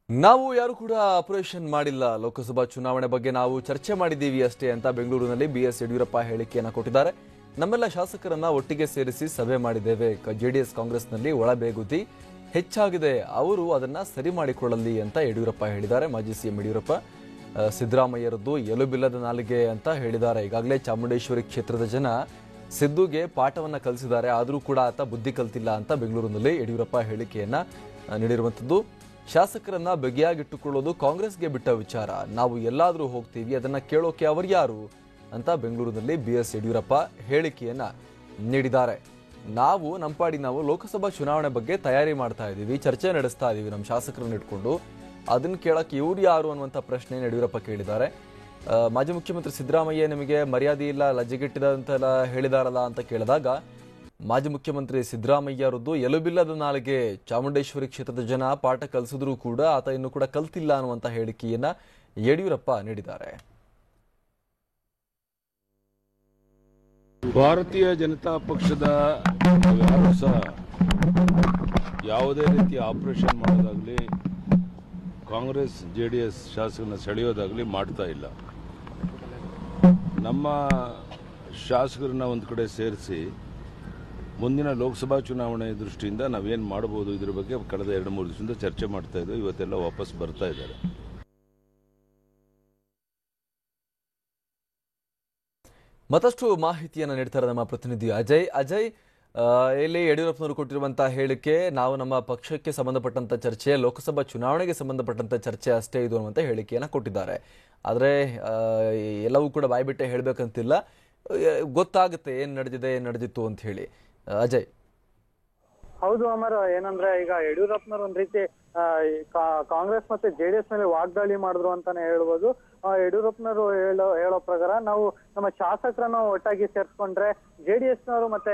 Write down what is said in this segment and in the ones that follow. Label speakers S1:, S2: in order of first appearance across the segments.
S1: ನಾವು ಯಾರು ಕೂಡ ಆಪರೇಷನ್ ಮಾಡಿಲ್ಲ. ಲೋಕಸಭಾ ಚುನಾವಣೆ ಬಗ್ಗೆ ನಾವು ಚರ್ಚೆ ಮಾಡಿದ್ದೀವಿ ಅಷ್ಟೇ ಅಂತ ಬೆಂಗಳೂರಿನಲ್ಲಿ ಬಿಎಸ್ ಯಡಿಯೂರಪ್ಪ ಹೇಳಿಕೆಯನ್ನು ಕೊಟ್ಟಿದ್ದಾರೆ. ನಮ್ಮೆಲ್ಲ ಶಾಸಕರನ್ನ ಒಟ್ಟಿಗೆ ಸೇರಿಸಿ ಸಭೆ ಮಾಡಿದ್ದೇವೆ. ಜೆಡಿಎಸ್ ಕಾಂಗ್ರೆಸ್ನಲ್ಲಿ ಒಳಬೇಗುದಿ ಹೆಚ್ಚಾಗಿದೆ, ಅವರು ಅದನ್ನ ಸರಿ ಮಾಡಿಕೊಳ್ಳಲಿ ಅಂತ ಯಡಿಯೂರಪ್ಪ ಹೇಳಿದ್ದಾರೆ. ಮಾಜಿ ಸಿಎಂ ಯಡಿಯೂರಪ್ಪ ಸಿದ್ದರಾಮಯ್ಯರದ್ದು ಎಲುಬಿಲ್ಲದ ನಾಲಿಗೆ ಅಂತ ಹೇಳಿದ್ದಾರೆ. ಈಗಾಗಲೇ ಚಾಮುಂಡೇಶ್ವರಿ ಕ್ಷೇತ್ರದ ಜನ ಸಿದ್ದುಗೆ ಪಾಠವನ್ನ ಕಲಿಸಿದ್ದಾರೆ, ಆದರೂ ಕೂಡ ಆತ ಬುದ್ಧಿ ಕಲ್ತಿಲ್ಲ ಅಂತ ಬೆಂಗಳೂರಿನಲ್ಲಿ ಯಡಿಯೂರಪ್ಪ ಹೇಳಿಕೆಯನ್ನ ನೀಡಿರುವಂಥದ್ದು. ಶಾಸಕರನ್ನ ಬಗೆಯಾಗಿಟ್ಟುಕೊಳ್ಳೋದು ಕಾಂಗ್ರೆಸ್ಗೆ ಬಿಟ್ಟ ವಿಚಾರ, ನಾವು ಎಲ್ಲಾದರೂ ಹೋಗ್ತೀವಿ, ಅದನ್ನ ಕೇಳೋಕೆ ಅವರು ಯಾರು ಅಂತ ಬೆಂಗಳೂರಿನಲ್ಲಿ ಬಿಎಸ್ ಯಡಿಯೂರಪ್ಪ ಹೇಳಿಕೆಯನ್ನ ನೀಡಿದ್ದಾರೆ. ನಾವು ಲೋಕಸಭಾ ಚುನಾವಣೆ ಬಗ್ಗೆ ತಯಾರಿ ಮಾಡ್ತಾ ಇದ್ದೀವಿ, ಚರ್ಚೆ ನಡೆಸ್ತಾ ಇದ್ದೀವಿ ನಮ್ಮ ಶಾಸಕರನ್ನ ಇಟ್ಕೊಂಡು, ಅದನ್ನ ಕೇಳಕ್ಕೆ ಇವ್ರು ಯಾರು ಅನ್ನುವಂಥ ಪ್ರಶ್ನೆ ಯಡಿಯೂರಪ್ಪ ಕೇಳಿದ್ದಾರೆ. ಮಾಜಿ ಮುಖ್ಯಮಂತ್ರಿ ಸಿದ್ದರಾಮಯ್ಯ ನಿಮಗೆ ಮರ್ಯಾದೆ ಇಲ್ಲ, ಲಜ್ಜೆಗೆಟ್ಟಿದಂತೆಲ್ಲ ಹೇಳಿದಾರಲ್ಲ ಅಂತ ಕೇಳಿದಾಗ ಮಾಜಿ ಮುಖ್ಯಮಂತ್ರಿ ಸಿದ್ದರಾಮಯ್ಯರದ್ದು ಎಲುಬಿಲ್ಲದ ನಾಲಿಗೆ, ಚಾಮುಂಡೇಶ್ವರಿ ಕ್ಷೇತ್ರದ ಜನ ಪಾಠ ಕಲಿಸಿದ್ರೂ ಕೂಡ ಆತ ಇನ್ನೂ ಕೂಡ ಕಲ್ತಿಲ್ಲ ಅನ್ನುವಂಥ ಹೇಳಿಕೆಯನ್ನ ಯಡಿಯೂರಪ್ಪ ನೀಡಿದ್ದಾರೆ.
S2: ಭಾರತೀಯ ಜನತಾ ಪಕ್ಷದ ಯಾರು ಸಹ ಯಾವುದೇ ರೀತಿ ಆಪರೇಷನ್ ಮಾಡೋದಾಗಲಿ, ಕಾಂಗ್ರೆಸ್ ಜೆಡಿಎಸ್ ಶಾಸಕರನ್ನ ಸೆಳೆಯೋದಾಗಲಿ ಮಾಡ್ತಾ ಇಲ್ಲ. ನಮ್ಮ ಶಾಸಕರನ್ನ ಒಂದು ಕಡೆ ಸೇರಿಸಿ ಮುಂದಿನ ಲೋಕಸಭಾ ಚುನಾವಣೆ ದೃಷ್ಟಿಯಿಂದ ನಾವೇನು ಮಾಡಬಹುದು ಇದ್ರ ಬಗ್ಗೆ ಕಳೆದ 2-3 ದಿವಸದಿಂದ ಚರ್ಚೆ ಮಾಡ್ತಾ ಇದ್ದೀವಿ. ಇವತ್ತೆಲ್ಲ ವಾಪಸ್ ಬರ್ತಾ ಇದ್ದಾರೆ.
S1: ಮತ್ತಷ್ಟು ಮಾಹಿತಿಯನ್ನು ನೀಡ್ತಾರೆ ನಮ್ಮ ಪ್ರತಿನಿಧಿ ಅಜಯ್. ಇಲ್ಲಿ ಯಡಿಯೂರಪ್ಪನವರು ಕೊಟ್ಟಿರುವಂತಹ ಹೇಳಿಕೆ, ನಾವು ನಮ್ಮ ಪಕ್ಷಕ್ಕೆ ಸಂಬಂಧಪಟ್ಟಂತ ಚರ್ಚೆ, ಲೋಕಸಭಾ ಚುನಾವಣೆಗೆ ಸಂಬಂಧಪಟ್ಟಂತ ಚರ್ಚೆ ಅಷ್ಟೇ ಇದು ಅನ್ನುವಂತ ಹೇಳಿಕೆಯನ್ನ ಕೊಟ್ಟಿದ್ದಾರೆ. ಆದರೆ ಎಲ್ಲವೂ ಕೂಡ ಬಾಯ್ಬಿಟ್ಟೆ ಹೇಳಬೇಕಂತಿಲ್ಲ, ಗೊತ್ತಾಗುತ್ತೆ ಏನ್ ನಡೆದಿತ್ತು ಅಂತ ಹೇಳಿ. ಅಜಯ್.
S3: ಹೌದು ಅಮರ್, ಏನಂದ್ರೆ ಈಗ ಯಡಿಯೂರಪ್ಪನವರು ಒಂದ್ ರೀತಿ ಕಾಂಗ್ರೆಸ್ ಮತ್ತೆ ಜೆಡಿಎಸ್ ಮೇಲೆ ವಾಗ್ದಾಳಿ ಮಾಡಿದ್ರು ಅಂತಾನೆ ಹೇಳ್ಬೋದು. ಯಡಿಯೂರಪ್ಪನವರು ಹೇಳೋ ಪ್ರಕಾರ ನಾವು ನಮ್ಮ ಶಾಸಕರನ್ನ ಒಟ್ಟಾಗಿ ಸೇರ್ಸ್ಕೊಂಡ್ರೆ ಜೆಡಿಎಸ್ನವರು ಮತ್ತೆ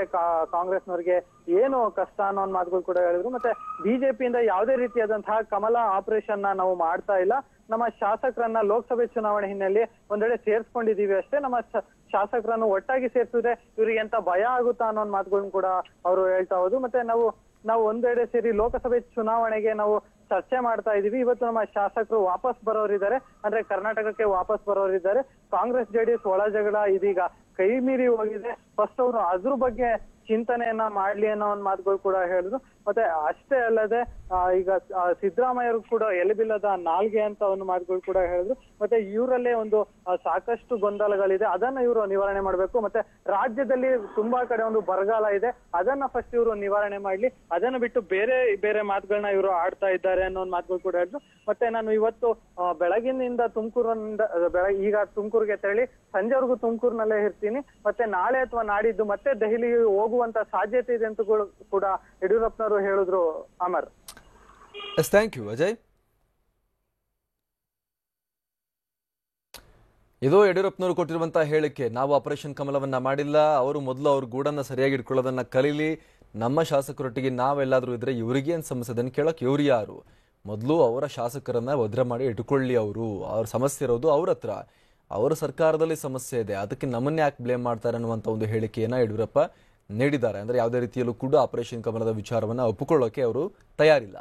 S3: ಕಾಂಗ್ರೆಸ್ನವ್ರಿಗೆ ಏನು ಕಷ್ಟ ಅನ್ನೋ ಮಾತುಗಳು ಕೂಡ ಹೇಳಿದ್ರು. ಮತ್ತೆ ಬಿಜೆಪಿಯಿಂದ ಯಾವುದೇ ರೀತಿಯಾದಂತಹ ಕಮಲ ಆಪರೇಷನ್ ನಾವು ಮಾಡ್ತಾ ಇಲ್ಲ, ನಮ್ಮ ಶಾಸಕರನ್ನ ಲೋಕಸಭೆ ಚುನಾವಣೆ ಹಿನ್ನೆಲೆ ಒಂದ್ ವೇಳೆ ಸೇರ್ಸ್ಕೊಂಡಿದೀವಿ ಅಷ್ಟೇ, ನಮ್ಮ ಶಾಸಕರನ್ನು ಒಟ್ಟಾಗಿ ಸೇರ್ಸಿದ್ರೆ ಇವ್ರಿಗೆ ಎಂತ ಭಯ ಆಗುತ್ತಾ ಅನ್ನೋ ಮಾತುಗಳನ್ನ ಕೂಡ ಅವರು ಹೇಳ್ತಾ ಹೋದ್ರು. ಮತ್ತೆ ನಾವು ಒಂದೆಡೆ ಸೇರಿ ಲೋಕಸಭೆ ಚುನಾವಣೆಗೆ ನಾವು ಚರ್ಚೆ ಮಾಡ್ತಾ ಇದೀವಿ. ಇವತ್ತು ನಮ್ಮ ಶಾಸಕರು ವಾಪಸ್ ಬರೋರಿದ್ದಾರೆ, ಅಂದ್ರೆ ಕರ್ನಾಟಕಕ್ಕೆ ವಾಪಸ್ ಬರೋರಿದ್ದಾರೆ. ಕಾಂಗ್ರೆಸ್ ಜೆಡಿಎಸ್ ಒಳ ಜಗಳ ಇದೀಗ ಕೈ ಮೀರಿ ಹೋಗಿದೆ. ಫಸ್ಟ್ ಅವರು ಅದ್ರ ಬಗ್ಗೆ ಚಿಂತನೆಯನ್ನ ಮಾಡ್ಲಿ ಅನ್ನೋ ಒಂದು ಮಾತುಗಳು ಕೂಡ ಹೇಳಿದ್ರು. ಮತ್ತೆ ಅಷ್ಟೇ ಅಲ್ಲದೆ ಈಗ ಸಿದ್ದರಾಮಯ್ಯರು ಕೂಡ ಎಲೆಬಿಲ್ಲದ ನಾಲ್ಗೆ ಅಂತ ಒಂದು ಮಾತುಗಳು ಕೂಡ ಹೇಳಿದ್ರು. ಮತ್ತೆ ಇವರಲ್ಲೇ ಒಂದು ಸಾಕಷ್ಟು ಗೊಂದಲಗಳಿದೆ, ಅದನ್ನ ಇವರು ನಿವಾರಣೆ ಮಾಡ್ಬೇಕು. ಮತ್ತೆ ರಾಜ್ಯದಲ್ಲಿ ತುಂಬಾ ಕಡೆ ಒಂದು ಬರಗಾಲ ಇದೆ, ಅದನ್ನ ಫಸ್ಟ್ ಇವರು ನಿವಾರಣೆ ಮಾಡ್ಲಿ, ಅದನ್ನ ಬಿಟ್ಟು ಬೇರೆ ಬೇರೆ ಮಾತುಗಳನ್ನ ಇವರು ಆಡ್ತಾ ಇದ್ದಾರೆ ಅನ್ನೋ ಒಂದು ಮಾತುಗಳು ಕೂಡ ಹೇಳಿದ್ರು. ಮತ್ತೆ ನಾನು ಇವತ್ತು ಬೆಳಗಿನಿಂದ ಈಗ ತುಮಕೂರಿಗೆ ತೆರಳಿ ಸಂಜೆವರೆಗೂ ತುಮಕೂರಿನಲ್ಲೇ ಇರ್ತೀನಿ. ಮತ್ತೆ ನಾಳೆ ಅಥವಾ ನಾಡಿದ್ದು ಮತ್ತೆ ದೆಹಲಿಗೆ ಹೋಗುವಂತ ಸಾಧ್ಯತೆ ಇದೆ ಅಂತ ಕೂಡ ಯಡಿಯೂರಪ್ಪನವರು ಹೇಳಿದ್ರು. ಅಮರ್.
S1: Thank you Ajay. ಇದು ಯಡಿಯೂರಪ್ಪನವರು ಕೊಟ್ಟಿರುವಂತಹ ಹೇಳಿಕೆ. ನಾವು ಆಪರೇಷನ್ ಕಮಲವನ್ನ ಮಾಡಿಲ್ಲ, ಅವರು ಮೊದಲು ಅವ್ರ ಗೂಡನ್ನ ಸರಿಯಾಗಿ ಇಟ್ಕೊಳ್ಳೋದನ್ನ ಕಲೀಲಿ, ನಮ್ಮ ಶಾಸಕರೊಟ್ಟಿಗೆ ನಾವೆಲ್ಲಾದ್ರೂ ಇದ್ರೆ ಇವ್ರಿಗೇನ್ ಸಮಸ್ಯೆ ಅದನ್ನು ಕೇಳಕ್ ಇವ್ರು ಯಾರು, ಮೊದಲು ಅವರ ಶಾಸಕರನ್ನ ವದ್ರ ಮಾಡಿ ಇಟ್ಕೊಳ್ಳಿ, ಅವ್ರ ಸಮಸ್ಯೆ ಇರೋದು ಅವ್ರ ಹತ್ರ, ಅವರ ಸರ್ಕಾರದಲ್ಲಿ ಸಮಸ್ಯೆ ಇದೆ, ಅದಕ್ಕೆ ನಮ್ಮನ್ನ ಯಾಕೆ ಬ್ಲೇಮ್ ಮಾಡ್ತಾರೆ ಅನ್ನುವಂಥ ಒಂದು ಹೇಳಿಕೆಯನ್ನ ಯಡಿಯೂರಪ್ಪ ನೀಡಿದ್ದಾರೆ. ಅಂದ್ರೆ ಯಾವುದೇ ರೀತಿಯಲ್ಲೂ ಕೂಡ ಆಪರೇಷನ್ ಕಮಲದ ವಿಚಾರವನ್ನ ಒಪ್ಪಿಕೊಳ್ಳೋಕೆ ಅವರು ತಯಾರಿಲ್ಲ.